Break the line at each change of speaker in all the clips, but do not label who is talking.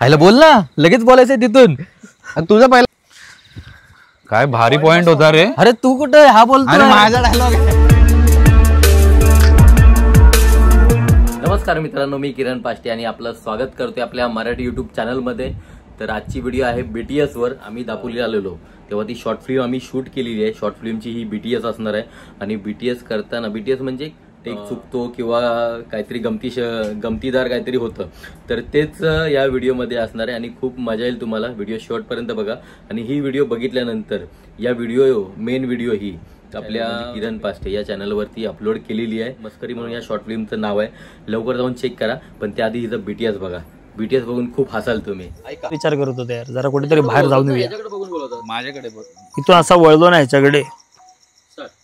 आयला बोल ना, लगेच बोलायचंय तिथून.
तुझा पहिला काय भारी पॉइंट होता रे.
अरे तू कुठे हा बोलतोय?
माझा डायलॉग.
नमस्कार मित्रांनो, मी किरण पाष्टे आणि आपलं स्वागत करतोय आपल्या मराठी युट्यूब चॅनलमध्ये. तर आजची व्हिडिओ आहे BTS वर. आम्ही दापोलीला आलेलो तेव्हा ती शॉर्ट फिल्म आम्ही शूट केलेली आहे. शॉर्ट फिल्मची ही BTS असणार आहे. आणि BTS करताना BTS म्हणजे टेक चुकतो किंवा काहीतरी गमतीदार काहीतरी होतं, तर तेच या व्हिडिओमध्ये असणार आहे. आणि खूप मजा येईल तुम्हाला. व्हिडिओ शेवटपर्यंत बघा. आणि ही व्हिडिओ बघितल्यानंतर या मेन व्हिडिओ ही आपल्या किरण पाष्टे या चॅनलवरती अपलोड केलेली आहे. मस्करी म्हणून या शॉर्ट फिल्मचं नाव आहे. लवकर जाऊन चेक करा. पण त्याआधी हिचं BTS बघा. BTS बघून खूप हसाल तुम्ही.
विचार करत होते यार, जरा कुठेतरी बाहेर जाऊन येऊया.
माझ्याकडे
इथून असा वळलो ना ह्याच्याकडे.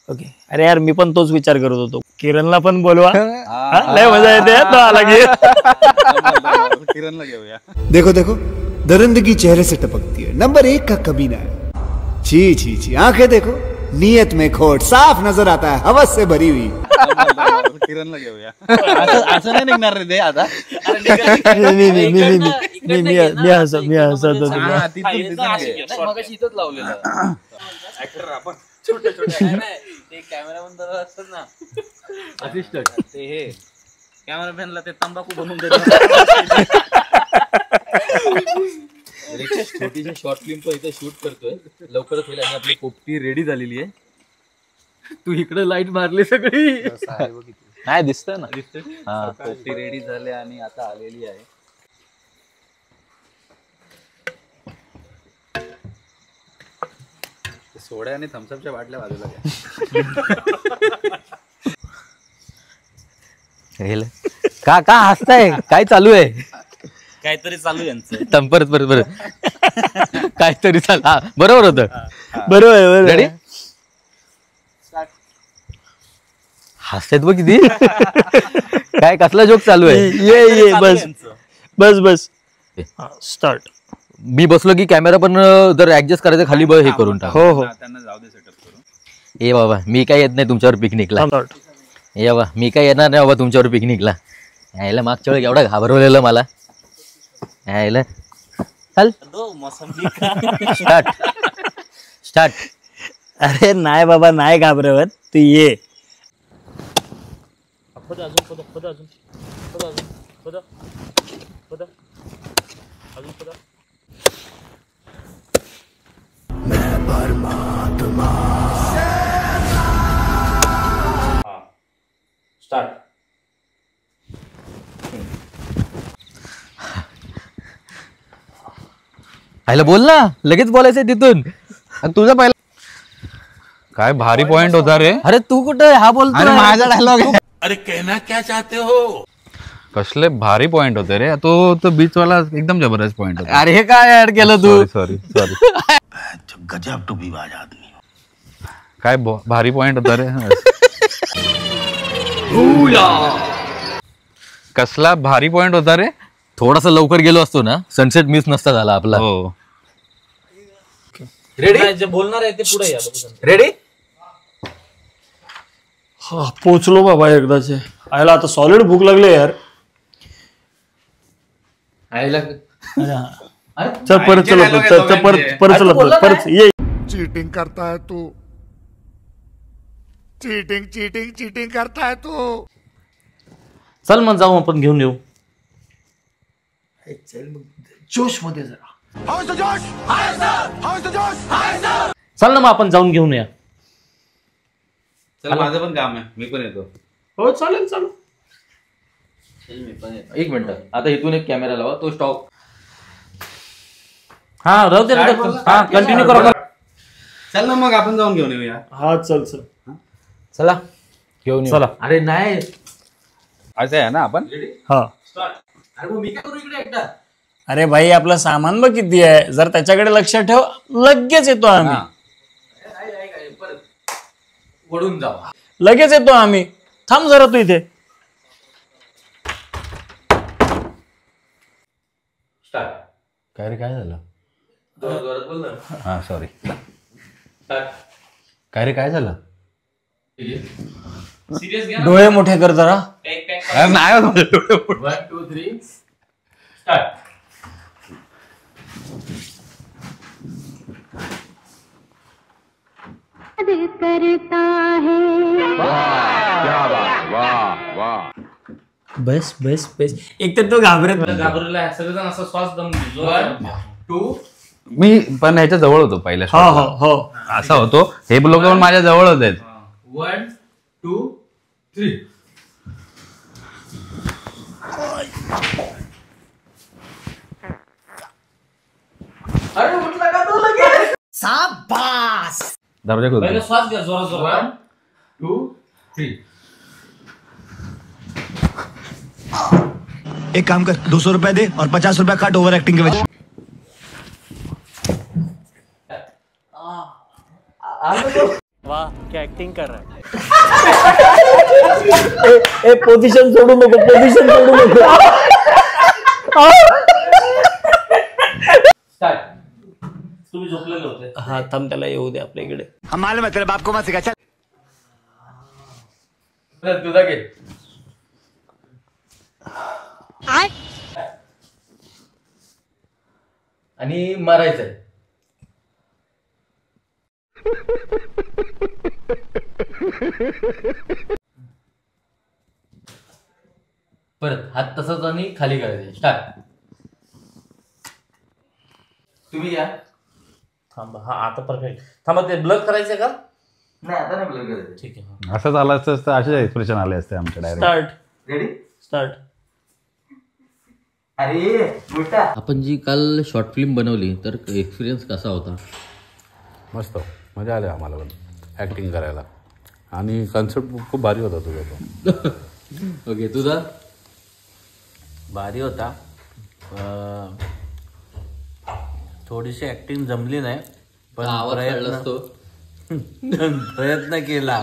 ओके. अरे यार, मी पण तोच विचार करत होतो. किरणला पण बोलवा. लय मजा येते तो आला की.
किरणला घेऊया.
देखो देखो, दरिंदगी चेहरे से टपकती है. नंबर 1 का कमीना है. छी छी छी, आंखें देखो, नीयत में खोट साफ नजर आता है, हवस से भरी हुई.
किरणला घेऊया. असं नाही निघणार रे ते आता.
मी हसत होतो.
छोटे ते कॅमेरामन जरा असतात ना, असिस्टंट, ते हे कॅमेरामॅनला ते तंबाखू बनवून देतात. छोटीशी शॉर्ट फिल्म पण इथे शूट करतोय. लवकरच होईल. आणि आपली पोपटी रेडी झालेली आहे. तू इकडे लाईट मारली सगळी.
नाही दिसतंय ना.
दिसतंय. हा, पोपटी रेडी झाली आणि आता आलेली आहे.
सोड्या आणि थम्सअपच्या बाटल्या बाजूला
घ्या. का हसताय? काय चालू आहे?
काहीतरी चालू आहे यांचं.
परत काहीतरी चालू. हा, बरोबर होतं.
बरोबर.
रेडी? हसतात बघ किती. काय कसला जोक चालू आहे?
ये बस स्टार्ट.
मी बसलो की कॅमेरा पण जर ऍडजस्ट करायचं खाली हे करून टाक.
हो
त्यांना जाऊ दे सेटअप करून.
ए बाबा, मी काय येत नाही तुमच्यावर पिकनिकला. ए बाबा, मी काय येणार नाही बाबा तुमच्यावर पिकनिकला. यायला मागच्या वेळी एवढा घाबरवलेलं मला. यायला चल स्टार्ट.
अरे नाही बाबा, नाही घाबरवत. तू ये.
स्टार्ट. आयला बोल ना, लगेच बोलायचंय तिथून.
तुझा पहिला काय भारी पॉइंट होता रे.
अरे तू कुठे हा बोलतोय?
माझा डायलॉग.
अरे कहना क्या चाहते हो?
कसले भारी पॉइंट होते रे. तो बीच वाला एकदम जबरदस्त पॉइंट होता.
अरे हे काय ऍड केलं तू?
सॉरी
गजब टोपीबाज आदमी.
काय भारी पॉइंट होता रे. कसला भारी पॉइंट होता रे.
थोडासा लवकर गेलो असतो ना, सनसेट मिस नसता झाला आपला.
हो.
रेडी?
जे बोलणार आहे ते पुढे या.
रेडी?
हा, पोचलो बाबा एकदाचे. आयला आता सॉलिड भूक लागले यार. चल परत ये.
चीटिंग करता है तू. चीटिंग करता है तू.
चल मग जाऊ, आपण घेऊन येऊ.
जोश मध्ये जरा.
चल ना मग आपण जाऊन घेऊन या.
चल, माझं पण काम आहे. मी पण येतो.
हो चालेल.
एक मिनिट. आता इथून एक कॅमेरा लावा. तो स्टॉप.
हा, राहू दे. हा, कंटिन्यू करा.
चल ना मग आपण जाऊन घेऊन येऊया.
हा चल.
चला घेऊन येऊ.
चला.
अरे नाही.
असं आहे ना आपण.
हा.
अरे मी काय करू इकडे एकटा?
अरे भाई, आपलं सामान बघ किती आहे. जर त्याच्याकडे लक्ष ठेव, लगेच येतो आम्ही.
वळून जाऊ.
लगेच येतो आम्ही. थांब जरा तू इथे.
स्टार्ट.
काय रे, काय झालं?
जोरात बोल ना.
हा सॉरी.
स्टार्ट.
काय रे, काय झालं?
डोळे मोठे कर जरा.
नाही
1 2 3 स्टार्ट.
करता है।
बस बस बस, एक तर तो घाबरत नाही.
घाबरला सगळेजण असं श्वास दम घेतो. 1 2
मी पण ह्याच्या जवळ होतो पहिल्या
हो
shot ला.
हो हो.
असा होतो. हे लोक पण माझ्या जवळ होते.
1 2 3. अरे उठला का तो लगेच.
शाबास.
दरवाजा खोल.
पहिले श्वास घ्या जोरात जोरात. 1 2 3.
एक काम कर, 200 रुपए दे और 50 रुपए काट ओवर एक्टिंग के वजह.
वाह क्या ऍक्टिंग कर रहा है. पोझिशन सोडू नको, पोझिशन सोडू नको.
स्टार्ट. तुम्ही झोपलेले होते.
हा थांब, त्याला येऊ दे आपल्या इकडे.
हम मालूम है तेरे बाप को मत सिखा. चल
तुझा घे. आणि मारायचंय. परत हात तसंच आणि खाली करायचे. स्टार्ट. तुम्ही या.
थांबा. हा आता परफेक्ट. थांबा, ते ब्लर करायचंय का?
नाही आता नाही ब्लर करायचं.
ठीक आहे.
असं झालं असतं तर असेच एक्सप्रेशन आले असते आमच्या डायरेक्ट.
Start
ready.
स्टार्ट.
अरे मोठा. आपण जी काल शॉर्ट फिल्म बनवली तर एक्सपिरियन्स कसा होता?
मस्त मजा आली आम्हाला पण ऍक्टिंग करायला आणि कन्सेप्ट खूप भारी होता तुझा तो.
ओके तुझा?
भारी होता. थोडीशी ऍक्टिंग जमली नाही पण प्रयत्न केला.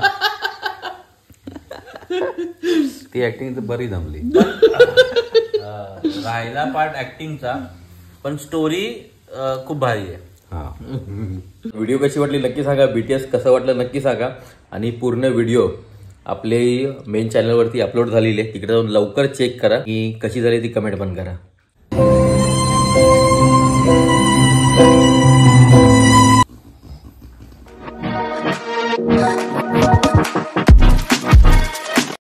ती ऍक्टिंग तर बरी जमली.
राहिला पार्ट ऍक्टिंगचा, पण स्टोरी खूप भारी आहे.
व्हिडिओ कशी वाटली नक्की सांगा. BTS कसं वाटलं नक्की सांगा. आणि पूर्ण व्हिडिओ आपले मेन चॅनलवरती अपलोड झालेली आहे, तिकडे जाऊन लवकर चेक करा की कशी झाली ती कमेंट पण करा.